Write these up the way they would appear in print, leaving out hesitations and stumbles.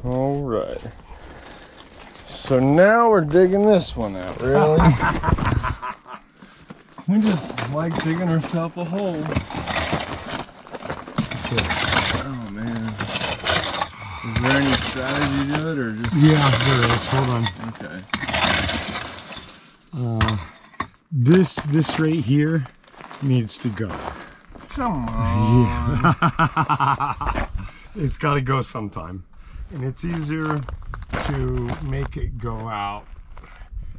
All right. So now we're digging this one out, really. We just like digging ourselves a hole. Oh man. Is there any strategy to it or just? Yeah, there is. Hold on. Okay. This right here needs to go. Come on. Yeah. It's got to go sometime. And it's easier to make it go out.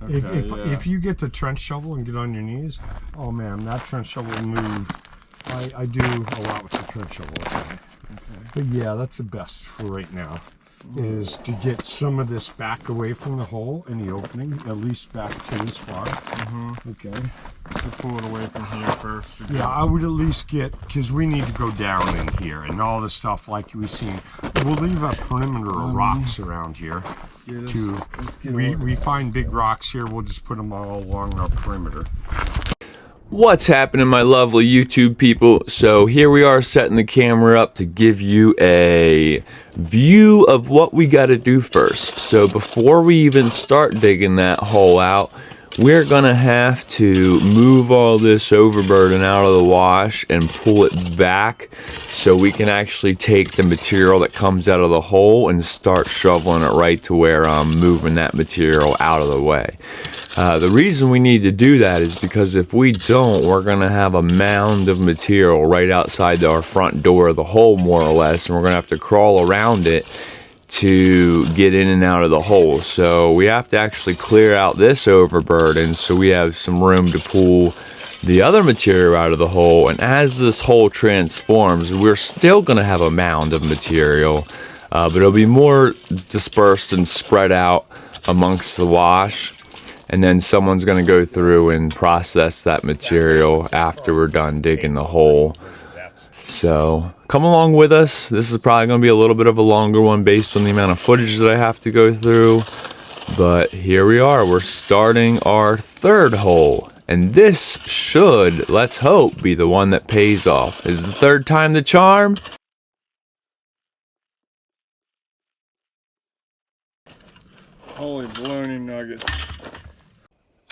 Okay, if you get the trench shovel and get on your knees, oh man, that trench shovel will move. I do a lot with the trench shovel. Okay. But yeah, that's the best for right now, is to get some of this back away from the hole in the opening, at least back to this far. Okay. So pull it away from here first. Yeah, I would at least get, because we need to go down in here and all the stuff like we've seen. We'll leave a perimeter of rocks around here. We find big rocks here, we'll just put them all along our perimeter. What's happening, my lovely YouTube people? So here we are setting the camera up to give you a view of what we got to do first. So before we even start digging that hole out, we're gonna have to move all this overburden out of the wash and pull it back so we can actually take the material that comes out of the hole and start shoveling it right to where I'm moving that material out of the way. The reason we need to do that is because if we don't, we're gonna have a mound of material right outside our front door of the hole, more or less, and we're gonna have to crawl around it to get in and out of the hole. So we have to actually clear out this overburden so we have some room to pull the other material out of the hole. And as this hole transforms, we're still going to have a mound of material, but it'll be more dispersed and spread out amongst the wash. And then someone's going to go through and process that material after we're done digging the hole. So come along with us. This is probably going to be a little bit of a longer one based on the amount of footage that I have to go through. But here we are. We're starting our third hole. And this should, let's hope, be the one that pays off. Is the third time the charm? Holy baloney nuggets.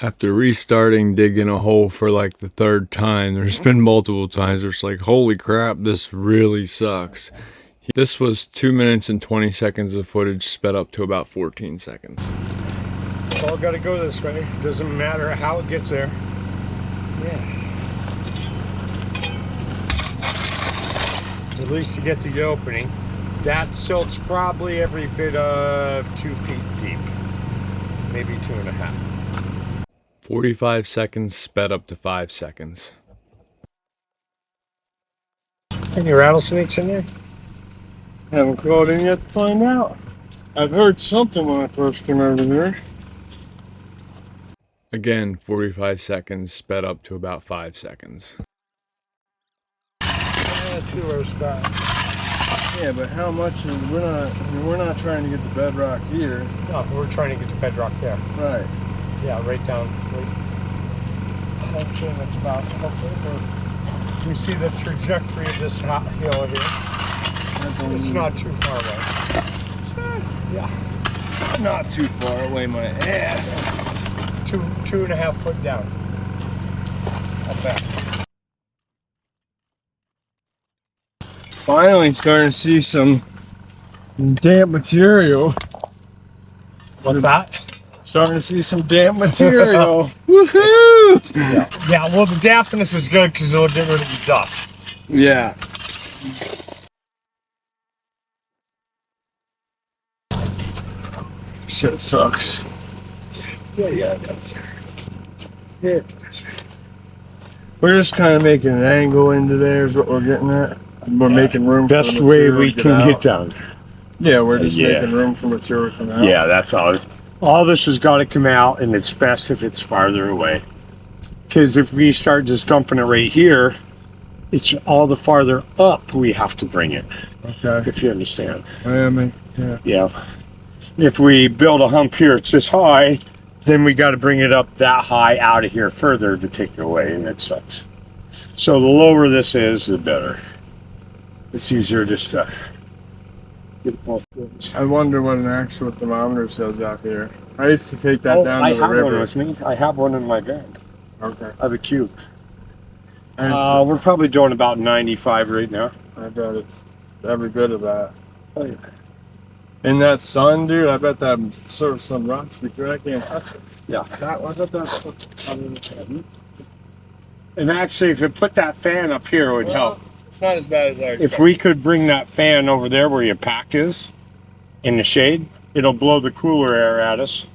After restarting digging a hole for like the third time, there's been multiple times where it's like, holy crap, this really sucks. This was 2 minutes and 20 seconds of footage sped up to about 14 seconds. It's all got to go this way. Doesn't matter how it gets there. Yeah. At least to get to the opening. That silt's probably every bit of 2 feet deep. Maybe 2.5. 45 seconds sped up to 5 seconds. Any rattlesnakes in there? Haven't crawled in yet to find out. I've heard something when I first came over there. Again, 45 seconds sped up to about 5 seconds. That's who our spot. Yeah, but how much is, we're not trying to get the bedrock here. No, we're trying to get the bedrock there. Right. Yeah, right down. Actually, that's about. We see the trajectory of this hill here. It's not too far away. Yeah. Not too far away, my ass. 2.5 foot down. Up back. Finally starting to see some damp material. What's that? Starting to see some damp material. Woohoo! Yeah, well, the dampness is good because it'll get rid of the dust. Yeah. Shit sucks. Yeah, it does. Yeah, it does. We're just kind of making an angle into there is what we're getting at. We're making room for best the way material we to can get get out. down. Yeah, we're just making room for material to come out. Yeah, that's all. All this has got to come out, and it's best if it's farther away. Because if we start just dumping it right here, it's all the farther up we have to bring it. Okay. If you understand. Yeah. Yeah. If we build a hump here, it's this high, then we got to bring it up that high out of here further to take it away, and it sucks. So the lower this is, the better. It's easier just to I wonder what an actual thermometer says out here. I used to take that down I to the have river. one with me. I have one in my bag. Okay. I have a cube. I We're probably doing about 95 right now. bet it's every bit of that. Oh, yeah. In that sun, dude, I bet that sort of some rocks because I can't touch it. Yeah. I bet that's And actually, if you put that fan up here, it would help. It's not as bad as I expected. If we could bring that fan over there where your pack is, in the shade, it'll blow the cooler air at us.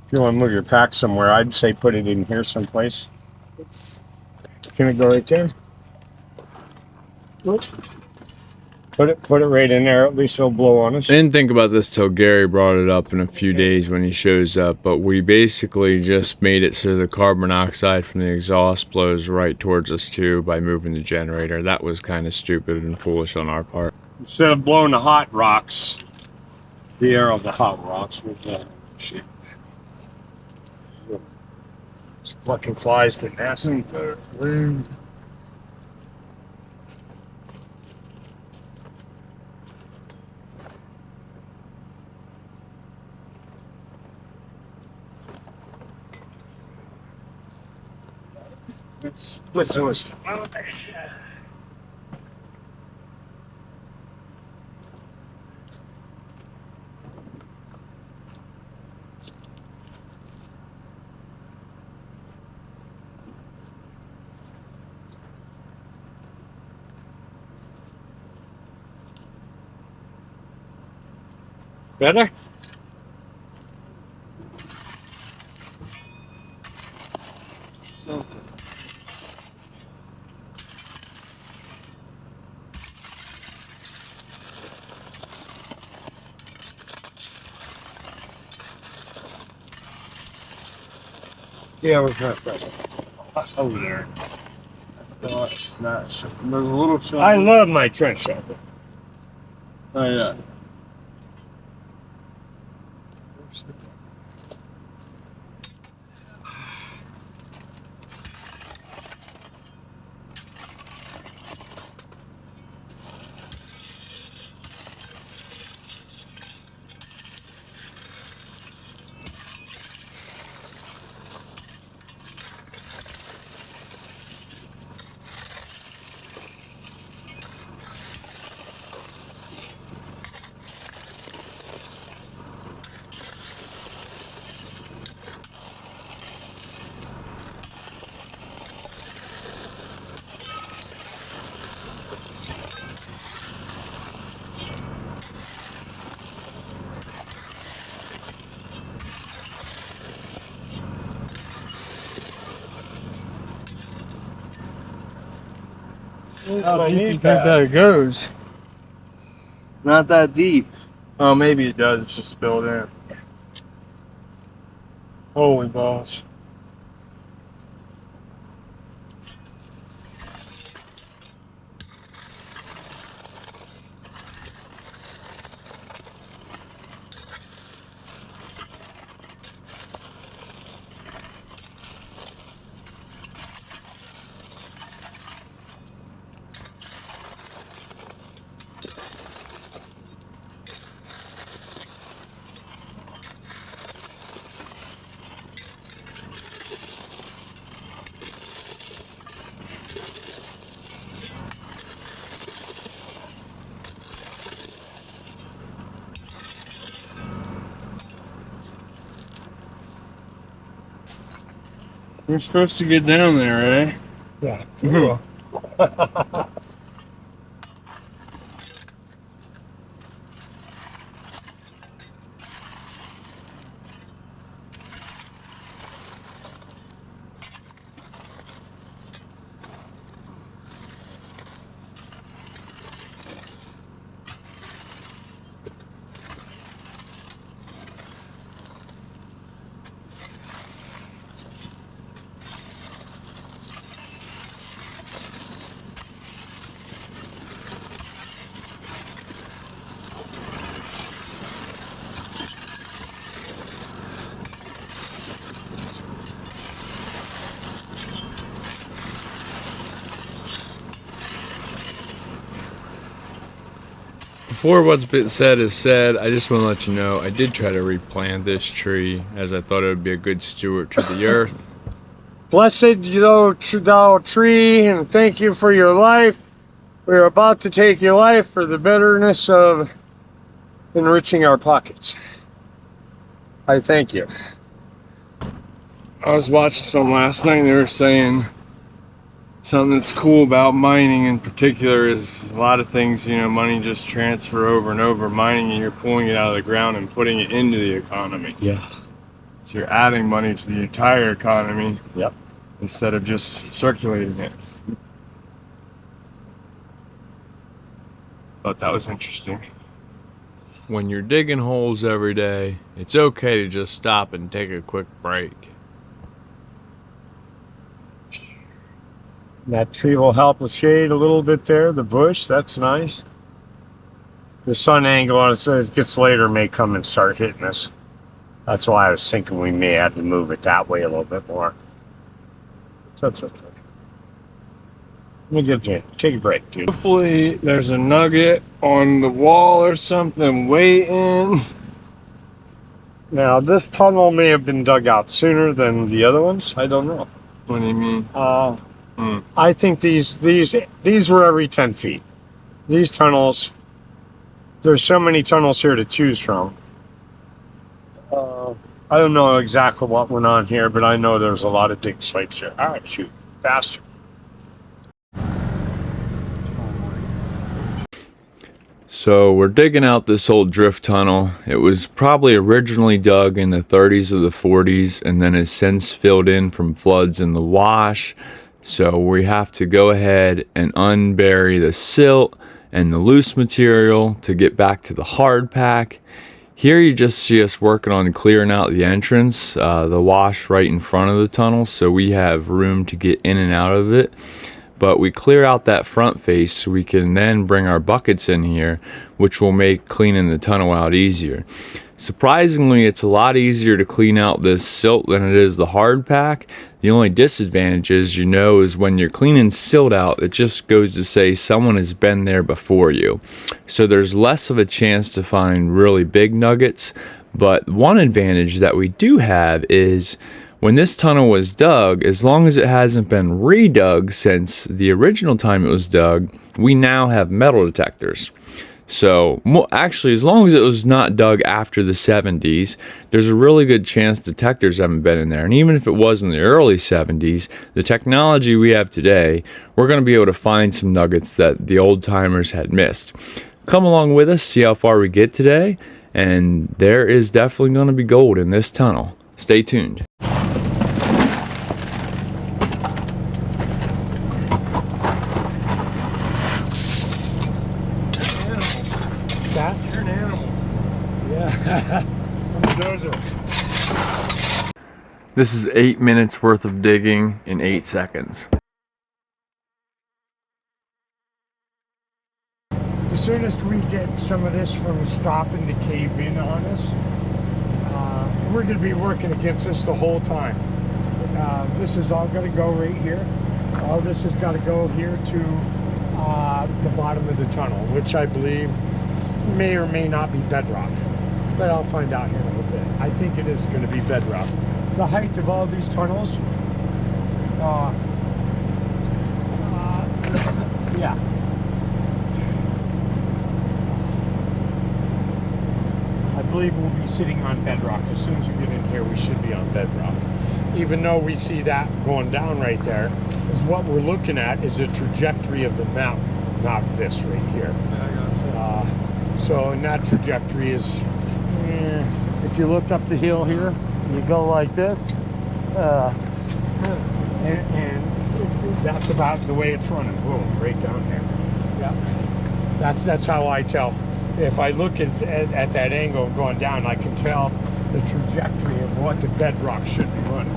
If you want to move your pack somewhere, I'd say put it in here someplace. Can it go right there? Put it right in there. At least it'll blow on us. I didn't think about this till Gary brought it up in a few days when he shows up, but we basically just made it so the carbon monoxide from the exhaust blows right towards us too by moving the generator. That was kind of stupid and foolish on our part. Instead of blowing the hot rocks, the air of the hot rocks would shit. These fucking flies to nasty. Let's better? Yeah, we're kind of fresh. Over there. There's a little shovel. I love my trench shovel. Oh yeah. How deep do you think that goes? Not that deep. Oh, maybe it does. It's just spilled in. Holy balls. We're supposed to get down there, eh? Yeah. Before what's been said is said, I just want to let you know I did try to replant this tree as I thought it would be a good steward to the earth. Blessed thou tree, and thank you for your life. We are about to take your life for the betterness of enriching our pockets. I thank you. I was watching some last night, and they were saying something that's cool about mining in particular is a lot of things, you know, money just transfer over and over. Mining, and you're pulling it out of the ground and putting it into the economy. Yeah. So you're adding money to the entire economy. Yep. Instead of just circulating it. Thought that was interesting. When you're digging holes every day, it's okay to just stop and take a quick break. That tree will help with shade a little bit there, the bush, that's nice. The sun angle on it as it gets later may come and start hitting us. That's why I was thinking we may have to move it that way a little bit more. That's okay. Let me get in. Take a break, dude. Hopefully there's a nugget on the wall or something waiting. Now this tunnel may have been dug out sooner than the other ones. I don't know. What do you mean? I think these were every 10 feet. These tunnels, there's so many tunnels here to choose from. I don't know exactly what went on here, but I know there's a lot of dig sites here. All right, shoot, faster. So we're digging out this old drift tunnel. It was probably originally dug in the 30s or the 40s and then has since filled in from floods in the wash. So we have to go ahead and unbury the silt and the loose material to get back to the hard pack. Here you just see us working on clearing out the entrance, the wash right in front of the tunnel, so we have room to get in and out of it. But we clear out that front face so we can then bring our buckets in here, which will make cleaning the tunnel out easier. Surprisingly, it's a lot easier to clean out this silt than it is the hard pack. The only disadvantage is, is when you're cleaning silt out, it just goes to say someone has been there before you. So there's less of a chance to find really big nuggets. But one advantage that we do have is when this tunnel was dug, as long as it hasn't been redug since the original time it was dug, we now have metal detectors. So actually, as long as it was not dug after the 70s, there's a really good chance detectors haven't been in there. And even if it was in the early 70s, the technology we have today, we're going to be able to find some nuggets that the old timers had missed. Come along with us, see how far we get today, and there is definitely going to be gold in this tunnel. Stay tuned. You're an animal. Yeah. I'm a dozer. This is 8 minutes worth of digging in 8 seconds. The soonest we get some of this from stopping to cave in on us, we're going to be working against this the whole time. This is all going to go right here. All this has got to go here to the bottom of the tunnel, which I believe may or may not be bedrock, but I'll find out here in a little bit. I think it is going to be bedrock. The height of all these tunnels, yeah. I believe we'll be sitting on bedrock. As soon as we get in here, we should be on bedrock. Even though we see that going down right there, is what we're looking at is the trajectory of the mountain, not this right here. So in that trajectory is, if you look up the hill here, you go like this, and that's about the way it's running. Boom, right down there. Yeah, that's how I tell. If I look at that angle going down, I can tell the trajectory of what the bedrock should be running.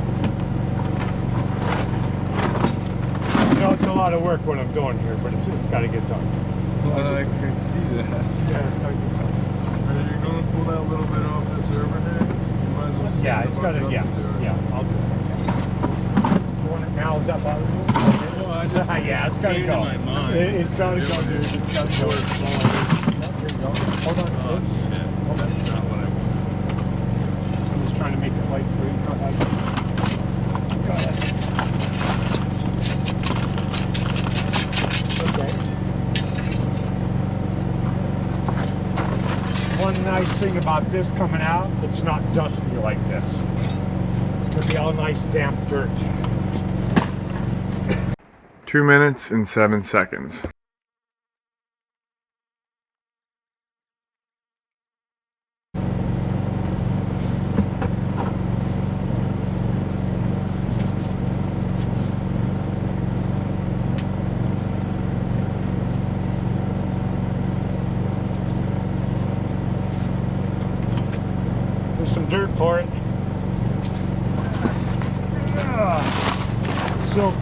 It's a lot of work what I'm doing here, but it's got to get done. I can see that. Yeah, it's got to get done. Are you going to pull that little bit off this overhead? You might as well Yeah, it's got to, yeah, I'll do it. You want it now? Is that bothering you? Well, I just Yeah, it's got to go. my mind. It's got to go, dude. It's got to go. Hold on, Oh, please. shit. Hold on. That's not what I want. I'm just trying to make it light for you. Go ahead. Go ahead. Okay. One nice thing about this coming out, it's not dusty like this. It's going to be all nice damp dirt. 2 minutes and 7 seconds. There's some dirt for it. So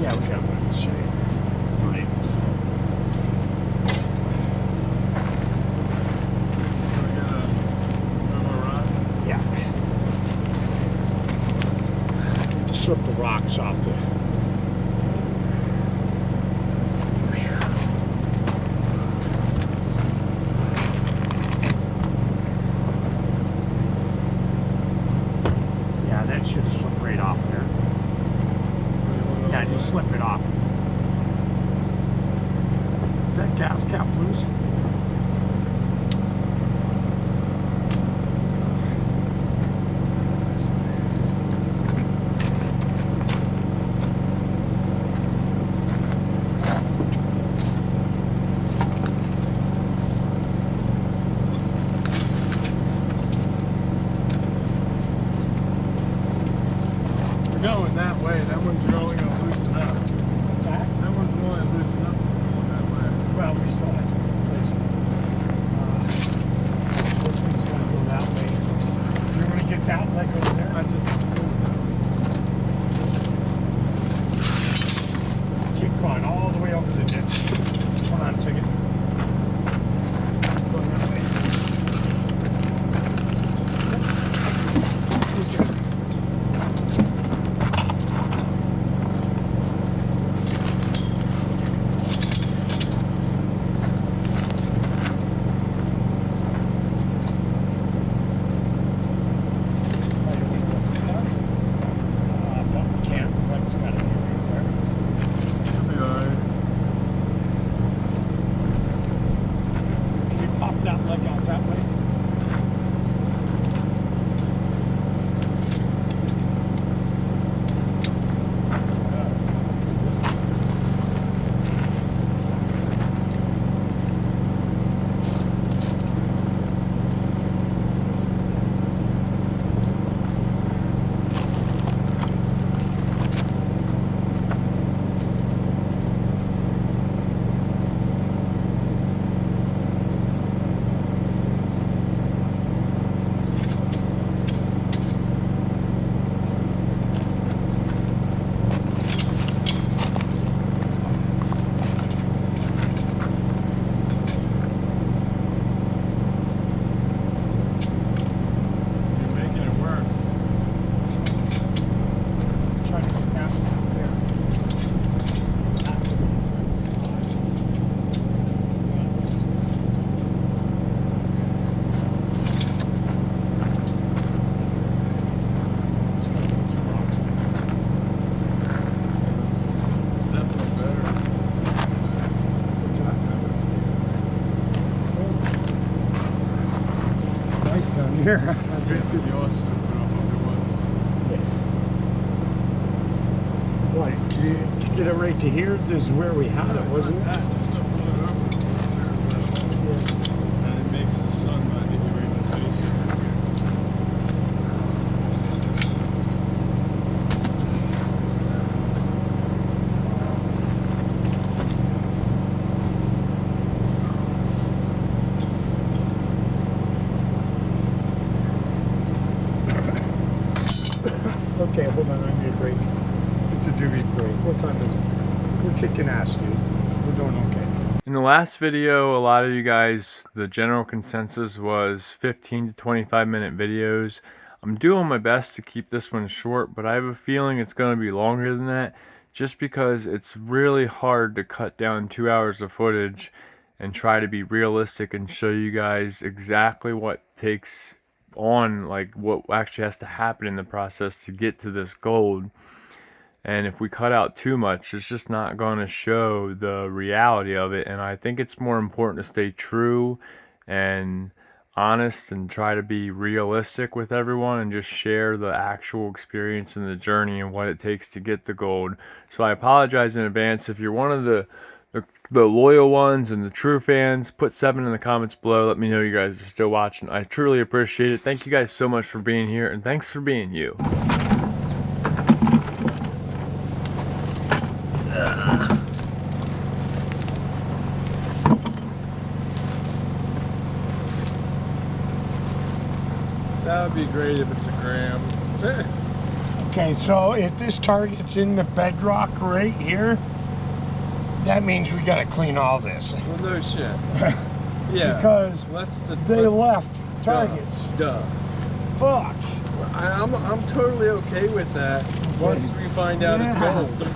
yeah, we got one in the shade. Right. We're gonna move our rocks. Yeah. Just slip the rocks off the. Yeah, that should slip right off there. Yeah, just slip it off. Is that gas cap loose? We're going that way. That one's only gonna loosen up. What's that? That one's only loosen up going that way. Well, we still have to replace it. This thing's gonna go that way. You're gonna get that leg over there? I just Keep going all the way over the ditch. Hold on a second. Going that way. But we can't. The leg's gotta be right there. should be alright. Can you pop that leg out that way? here. Yeah, pretty awesome. What, to get it right to here, this is where we had it, wasn't it? Just to flip it over. There's that. And it makes the sunlight hit you right in the face. Okay, hold on, I need a break. It's a doobie break. What time is it? We're kicking ass, dude. We're doing okay. In the last video, a lot of you guys, the general consensus was 15 to 25 minute videos. I'm doing my best to keep this one short, but I have a feeling it's going to be longer than that just because it's really hard to cut down 2 hours of footage and try to be realistic and show you guys exactly what takes on, like what actually has to happen in the process to get to this gold. And if we cut out too much, it's just not going to show the reality of it. And I think it's more important to stay true and honest and try to be realistic with everyone and just share the actual experience and the journey and what it takes to get the gold. So I apologize in advance if you're one of the loyal ones and the true fans. Put 7 in the comments below. Let me know you guys are still watching. I truly appreciate it. Thank you guys so much for being here, and thanks for being you. That would be great if it's a gram. Okay, so if this target's in the bedrock right here, that means we gotta clean all this. Well, no shit. Yeah. Because they left targets. Duh. Fuck. I'm totally okay with that once we find out it's Yeah. gold.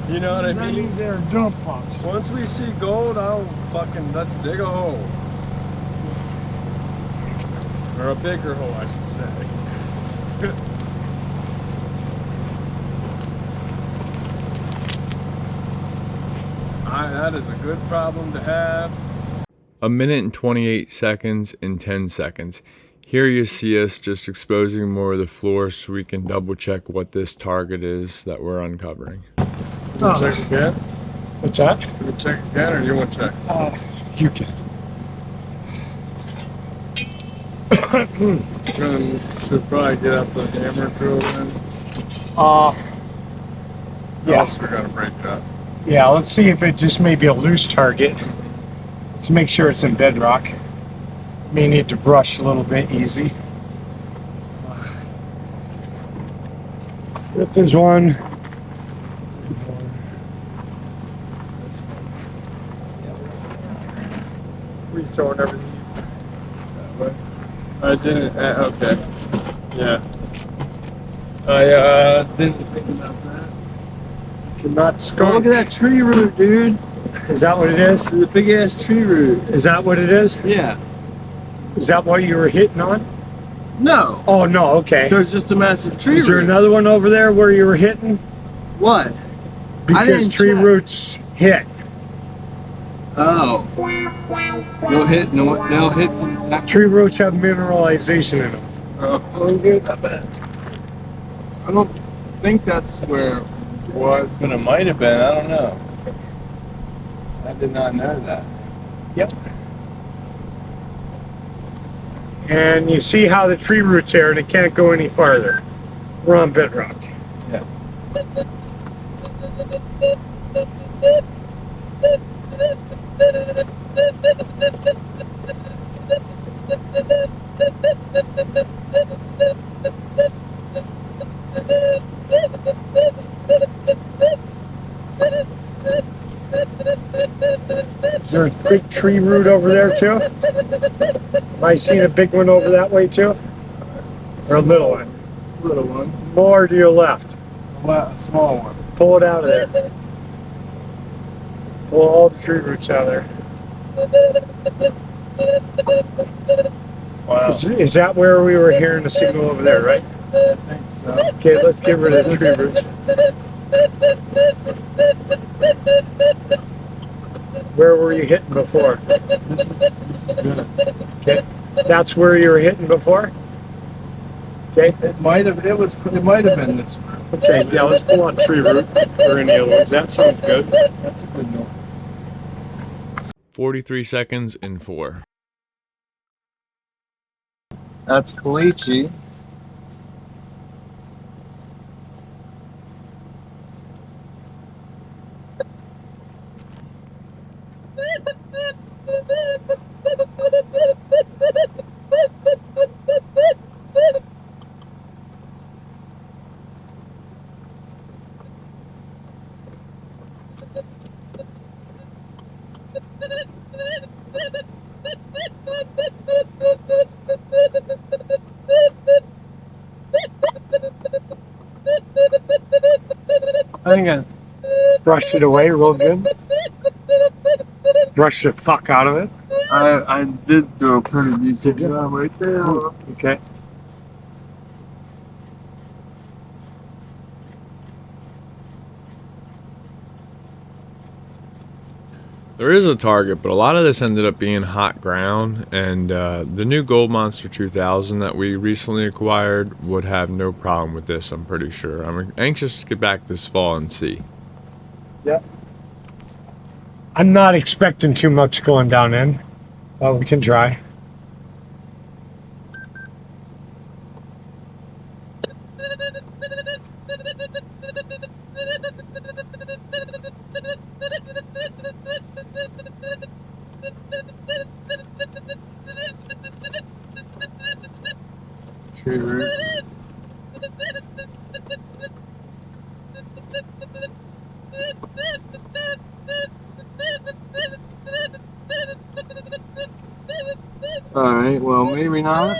You know what I That mean? means they're dump pumps. Once we see gold, let's dig a hole. Or a bigger hole, I should say. That is a good problem to have. 1 minute and 28 seconds and 10 seconds. Here you see us just exposing more of the floor so we can double check what this target is that we're uncovering. Oh. Check again? What's that? You want to check again or you want to check? You can. Should probably get out the hammer drill then. Yeah. Else we're gonna break it up. Yeah, let's see if it just may be a loose target. Let's make sure it's in bedrock. May need to brush a little bit easy. If there's one. We throwing everything that way. I didn't. Okay. Yeah. I didn't think about that. Cannot Oh, skunk. look at that tree root, dude. Is that what it is? The big ass tree root. Is that what it is? Yeah. Is that what you were hitting on? No. Oh no, okay. There's just a massive tree Is there root. another one over there where you were hitting? What? Because didn't tree check. roots hit. Oh. They'll hit. No, they'll hit to the top. Tree roots have mineralization in them. Oh, good. Not bad. I don't think that's where it was, but it might have been. I don't know. I did not know that. Yep. And you see how the tree roots there and it can't go any farther. We're on bedrock. Yeah. Is there a big tree root over there too? Have I seen a big one over that way too? Or a little one? Little one. More to your left. A small one. Pull it out of there. Pull all the tree roots out of there. Wow. Is that where we were hearing the signal over there, right? I think so. Okay, let's get rid of the tree roots. Where were you hitting before? This is good. Okay, that's where you were hitting before? Okay. It might have been this one. Okay, yeah, let's pull on tree root or any other ones. That sounds good. That's a good note. 43 seconds in 4. That's caliche. I think I Brush it away real good. Brush the fuck out of it. I did do a pretty decent job right there. Okay. There is a target, but a lot of this ended up being hot ground, and the new Gold Monster 2000 that we recently acquired would have no problem with this, I'm pretty sure. I'm anxious to get back this fall and see. Yep. I'm not expecting too much going down in, but we can try. Tree root. Alright, well, maybe not.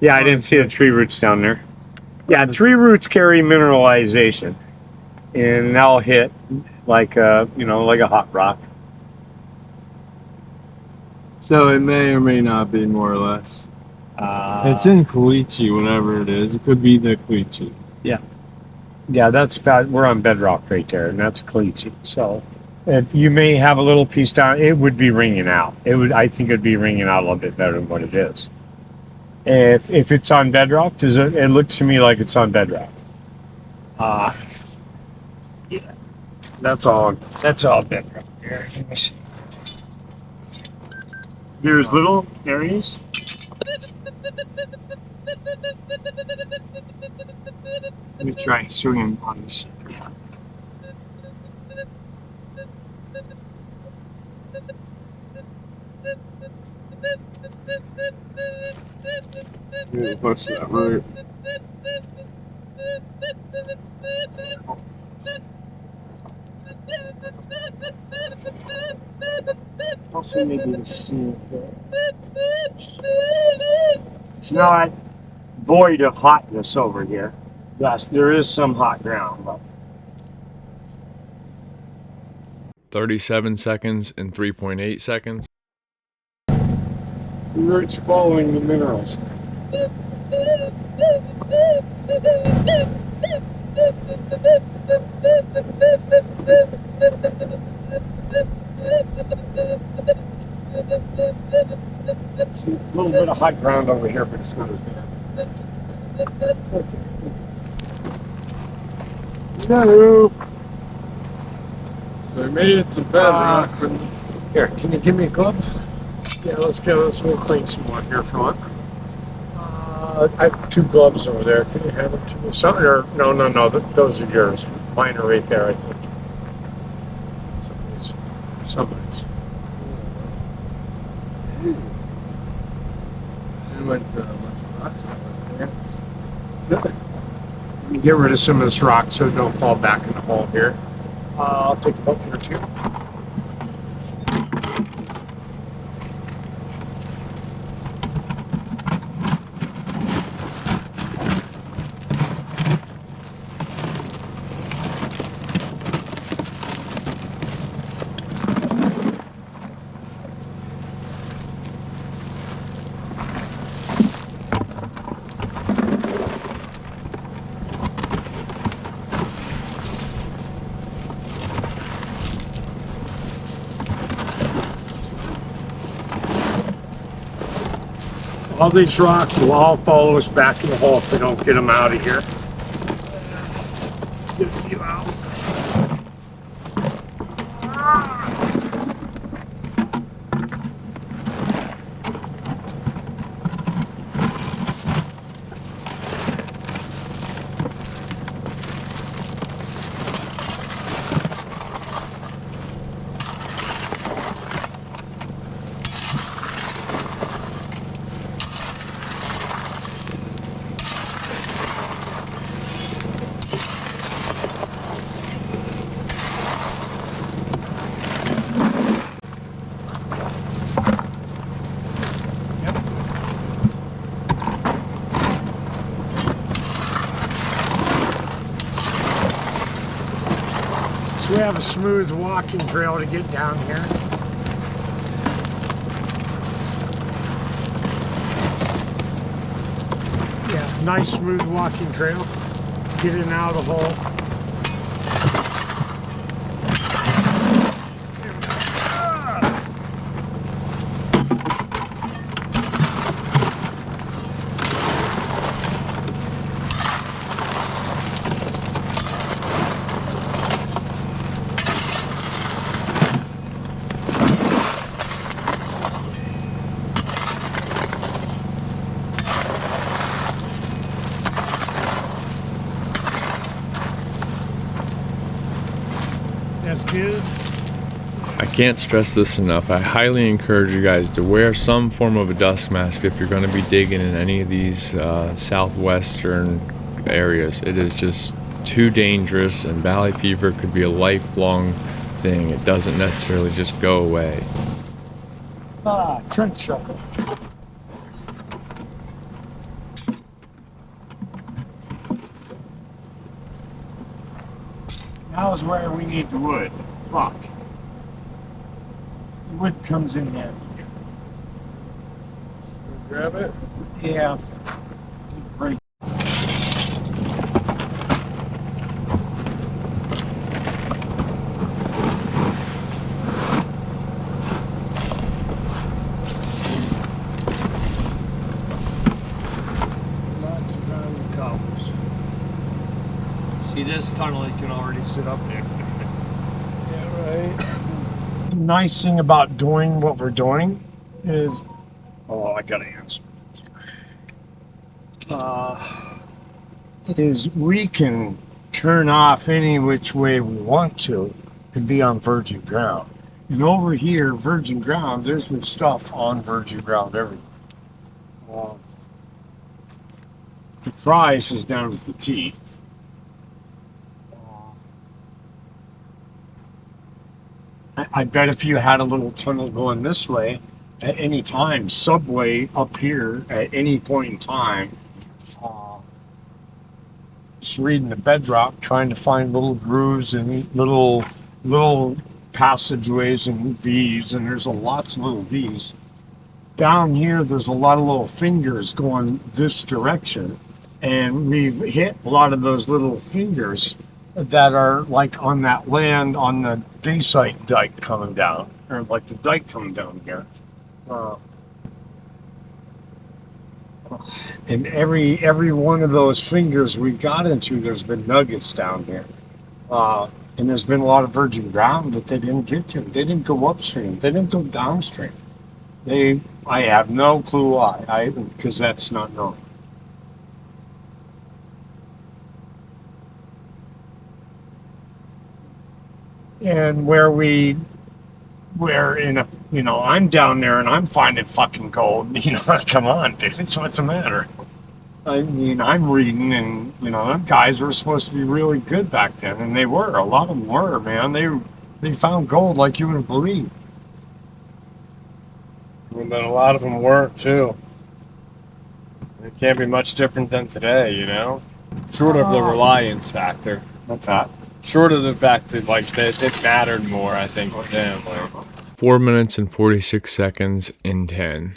Yeah, I didn't see the tree roots down there. Yeah, tree roots carry mineralization, and they'll hit like like a hot rock. So it may or may not be, more or less. It's in caliche, whatever it is. It could be the caliche. Yeah, that's about, we're on bedrock right there, and that's caliche. So if you may have a little piece down, it would be ringing out. I think it'd be ringing out a little bit better than what it is. If it's on bedrock, it looks to me like it's on bedrock. Yeah, that's all bedrock here. Let me see. There's little areas. Let me try swinging on this. What's that root? Also, maybe the sea. It's not void of hotness over here. Yes, there is some hot ground, but 37 seconds and 3.8 seconds. the roots following the minerals. It's a little bit of hot ground over here, but it's not as bad. No. So we made it to bedrock. Here, can you give me a glove? Yeah, we'll clean some more here if you want. I have 2 gloves over there. Can you hand them to me? No, those are yours. Mine are right there, I think. Somebody's. We went to a bunch of rocks that Let me get rid of some of this rock so it don't fall back in the hole here. I'll take a bucket or 2. All these rocks will all follow us back in the hole if we don't get them out of here. Get a few out. We have a smooth walking trail to get down here. Yeah, nice smooth walking trail. Get in and out of the hole. That's good. I can't stress this enough. I highly encourage you guys to wear some form of a dust mask if you're going to be digging in any of these southwestern areas. It is just too dangerous, and valley fever could be a lifelong thing. It doesn't necessarily just go away. Trench shovel. Now is where we need the wood. Fuck. The wood comes in handy. Grab it. Yeah. Great. Lots of round cobbles. See, this tunnel, you can already sit up there. Yeah, right. The nice thing about doing what we're doing is, oh, I gotta answer. Is we can turn off any which way we want to be on virgin ground. And over here, virgin ground, there's been stuff on virgin ground everywhere. The prize is down at the teeth. I bet if you had a little tunnel going this way, at any time, subway up here at any point in time, just reading the bedrock, trying to find little grooves and little passageways and V's, and there's lots of little V's. Down here, there's a lot of little fingers going this direction, and we've hit a lot of those little fingers that are like on that land on the Daysite dike coming down, or like the dike coming down here. And every one of those fingers we got into, there's been nuggets down here. And there's been a lot of virgin ground that they didn't get to. They didn't go upstream. They didn't go downstream. I have no clue why, because that's not known. And I'm down there and I'm finding fucking gold. Come on, dude. What's the matter? I mean, I'm reading, and them guys were supposed to be really good back then, and they were. A lot of them were, man. They found gold like you wouldn't believe. But a lot of them weren't too. It can't be much different than today, Short of the reliance factor. What's that? Short of the fact that it mattered more, I think, with them. 4 minutes and 46 seconds in 10.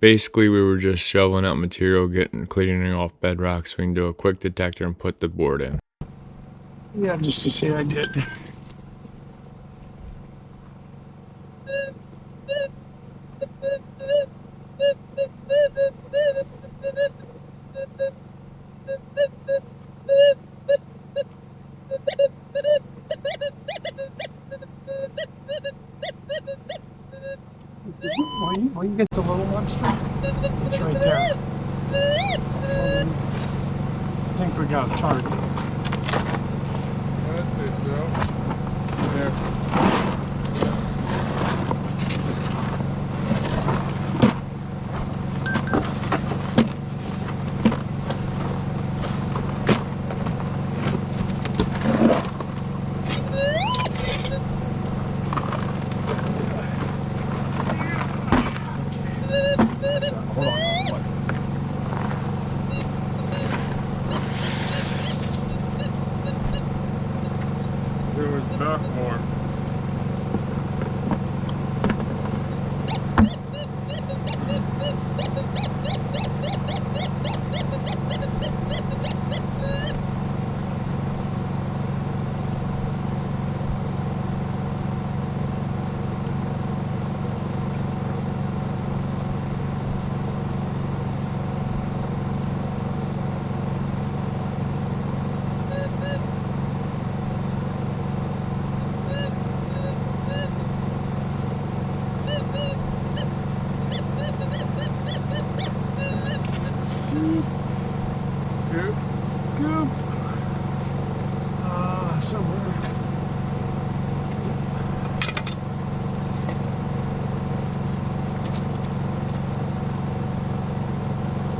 Basically, we were just shoveling out material, cleaning off bedrock, so we can do a quick detector and put the board in. Yeah, just to say I did. get the little monster? It's right there. I think we got a target. I think so. There. Hold on. There was back more. Scoop. Scoop. Somewhere.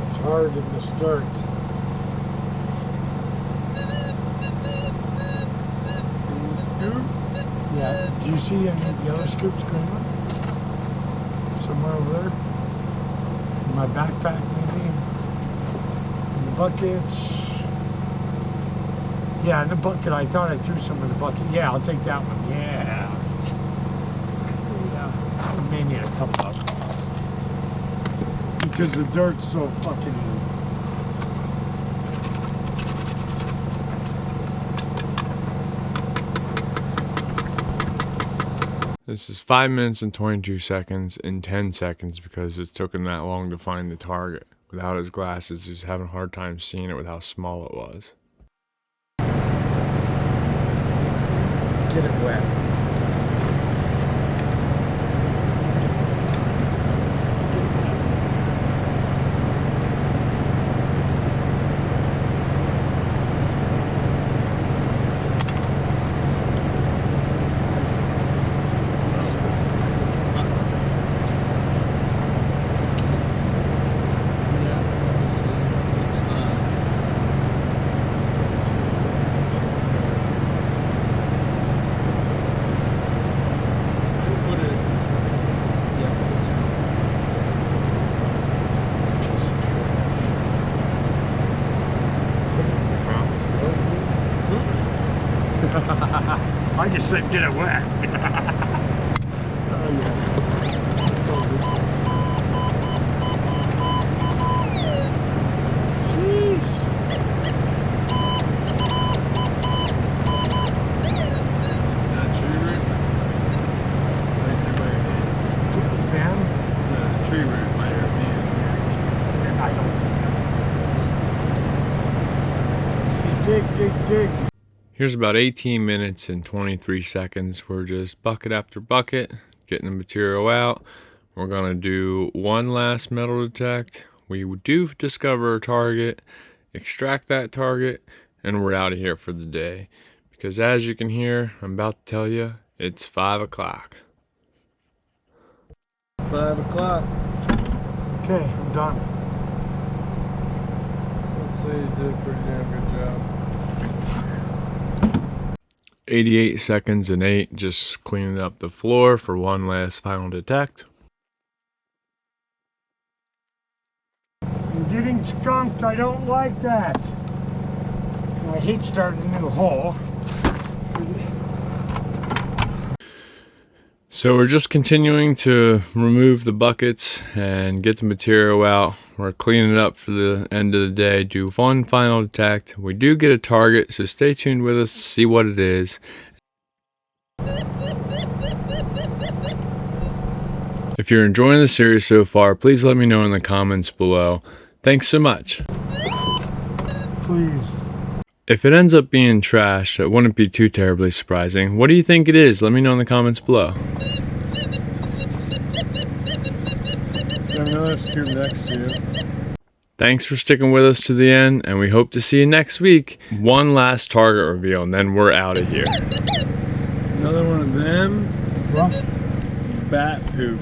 It's hard in the start. Scoop. Yeah. Do you see any of the other scoops going on? Somewhere over there? In my backpack, maybe? In the buckets? Yeah, in the bucket. I thought I threw some in the bucket. Yeah, I'll take that one. Yeah. Yeah. I may need a couple of them. Because the dirt's so fucking... This is 5 minutes and 22 seconds in 10 seconds because it took him that long to find the target. Without his glasses, he was having a hard time seeing it with how small it was. Get it wet. 'em. I just said get it wet. Oh, yeah. Jeez. It's not tree root. Took the fan. The tree root might have been. I don't take that. See, dig. Here's about 18 minutes and 23 seconds. We're just bucket after bucket, getting the material out. We're gonna do one last metal detect. We do discover a target, extract that target, and we're out of here for the day. Because as you can hear, I'm about to tell you, it's 5 o'clock. 5 o'clock. Okay, I'm done. Let's say you did a pretty damn good job. 88 seconds and 8, just cleaning up the floor for one last final detect. I'm getting skunked. I don't like that. I hate starting a new hole. So we're just continuing to remove the buckets and get the material out. We're cleaning it up for the end of the day. Do one final detect. We do get a target, so stay tuned with us to see what it is. If you're enjoying the series so far, please let me know in the comments below. Thanks so much. Please. If it ends up being trash, that wouldn't be too terribly surprising. What do you think it is? Let me know in the comments below. test tube next to you. Thanks for sticking with us to the end, and we hope to see you next week. One last target reveal, and then we're out of here. Another one of them. Rust. Bat poop.